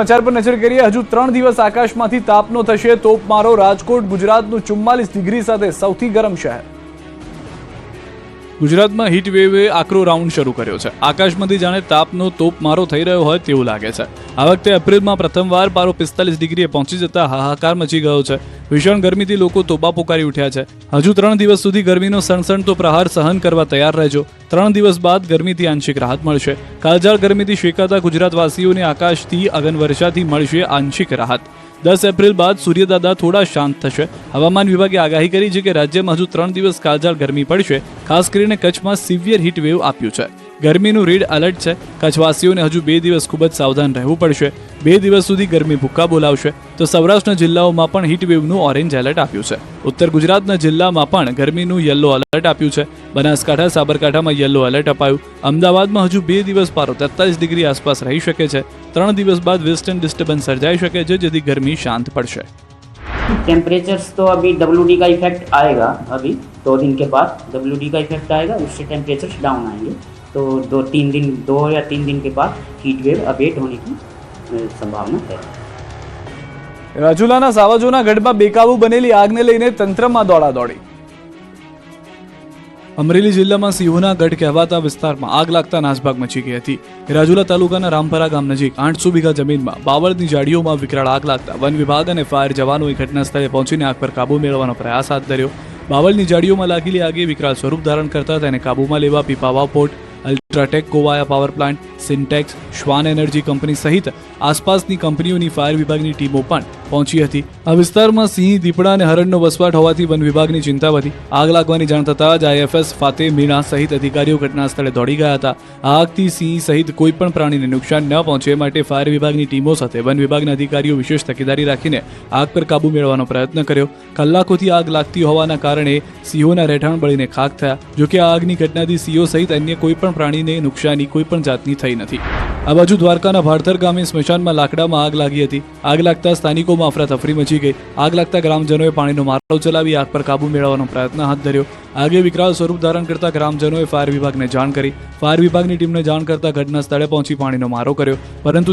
સમાચાર પર નજર કરીએ। હજુ 3 દિવસ આકાશમાંથી તાપનો થશે તોપમારો। રાજકોટ ગુજરાતનું 44 ડિગ્રી સાથે સૌથી ગરમ શહેર। ગુજરાતમાં હીટ વેવે આકરો રાઉન્ડ શરૂ કર્યો છે। આકાશમાંથી જાણે તાપનો તોપમારો થઈ રહ્યો હોય તેવું લાગે છે। આ વખતે એપ્રિલમાં પ્રથમવાર પારો 45 ડિગ્રીએ પહોંચી જતા હાહાકાર મચી ગયો છે। ભીષણ ગરમીથી લોકો તોબા પોકારી ઉઠ્યા છે। હજુ 3 દિવસ સુધી ગરમીનો સણસણતો પ્રહાર સહન કરવા તૈયાર રહેજો। 3 દિવસ બાદ ગરમીથી આંશિક રાહત મળશે। કાળઝાળ ગરમીથી શેકાતા ગુજરાતવાસીઓને આકાશથી અગનવર્ષાથી મળશે આંશિક રાહત। 10 એપ્રિલ બાદ સૂર્યદાદા થોડા શાંત થશે। હવામાન વિભાગે આગાહી કરી છે કે રાજ્યમાં હજુ 3 દિવસ કાળઝાળ ગરમી પડશે। ખાસ કરીને કચ્છમાં સિવિયર હીટ વેવ આપ્યું છે। ગરમીનું રેડ એલર્ટ છે। કચ્છવાસીઓને હજુ 2 દિવસ ખૂબ જ સાવધાન રહેવું પડશે। 2 દિવસ સુધી ગરમી ભૂક્કા બોલાવશે તો સૌરાષ્ટ્રના જિલ્લાઓમાં પણ હીટ વેવનું ઓરેન્જ એલર્ટ આપ્યું છે। ઉત્તર ગુજરાતના જિલ્લામાં પણ ગરમીનું યલો એલર્ટ આપ્યું છે। બનાસકાંઠા સાબરકાંઠામાં યલો એલર્ટ અપાયું। અમદાવાદમાં હજુ 2 દિવસ પારો 43 ડિગ્રી આસપાસ રહી શકે છે। 3 દિવસ બાદ વેસ્ટર્ન ડિસ્ટર્બન્સ સર્જાઈ શકે છે જેથી गर्मी शांत पड़ जाए। टेम्परेचर्स तो अभी WD का इफेक्ट आएगा। अभी 2 दिन के बाद WD का इफेक्ट आएगा, उससे टेम्परेचर्स डाउन आएंगे। तो 2 या 3 दिन के बाद हीट वेव अबेट होने की संभावना है। રાજુલાના સાવજોના ગઢમાં બેકાબુ બનેલી આગને લઈને તંત્રમાં દોડાદોડી। અમરેલી જિલ્લામાં સિંહોના ગઢ કહેવાતા વિસ્તારમાં આગ લાગતા નાસભાગ મચી ગઈ હતી। રાજુલા તાલુકાના રામપરા ગામ નજીક 800 વીઘા જમીનમાં બાવળની જાડીઓમાં વિકરાળ આગ લાગતા વન વિભાગ અને ફાયર જવાનોએ ઘટના સ્થળે પહોંચીને આગ પર કાબુ મેળવવાનો પ્રયાસ હાથ ધર્યો। બાવળની જાડીઓમાં લાગેલી આગે વિકરાળ સ્વરૂપ ધારણ કરતા તેને કાબૂમાં લેવા Pipavav port, UltraTech Kovaya power plant, syntax, શ્વાન એનર્જી કંપની સહિત આસપાસની કંપનીઓની ફાયર વિભાગની ટીમો પણ પહોંચી હતી। આ વિસ્તારમાં સિંહ, દીપડા અને હરણનો વસવાટ હોવાથી વન વિભાગની ચિંતા વધી। આગ લાગવાની જાણ થતાં જ IFS ફાતે મીણા સહિત અધિકારીઓ ઘટના સ્થળે દોડી ગયા હતા। આગથી સિંહ સહિત કોઈ પણ પ્રાણીને નુકસાન ન પહોંચે માટે ફાયર વિભાગની ટીમો સાથે વન વિભાગના અધિકારીઓ વિશેષ તકેદારી રાખીને આગ પર કાબુ મેળવવાનો પ્રયત્ન કર્યો। કલાકોથી આગ લાગતી હોવાના કારણે સિંહોના રહેઠાણ બળીને ખાખ થયા। જોકે આ આગની ઘટનાથી સિંહો સહિત અન્ય કોઈ પણ પ્રાણીને નુકસાની કોઈ પણ જાતની થઈ નથી। આ બાજુ દ્વારકાના ભાડધર ગામે સ્મશાનમાં લાકડામાં આગ લાગી હતી। આગ લાગતા સ્થાનિકોમાં અફરાતફરી મચી ગઈ। આગ લાગતા ગ્રામજનોએ પાણીનો મારો ચલાવી આગ પર કાબુ મેળવવાનો પ્રયત્ન હાથ ધર્યો। આગે વિકરાળ સ્વરૂપ ધારણ કરતા ગ્રામજનોએ ફાયર વિભાગને જાણ કરી। ફાયર વિભાગની ટીમને જાણ કરતા ઘટના સ્થળે પહોંચી પાણીનો મારો કર્યો, પરંતુ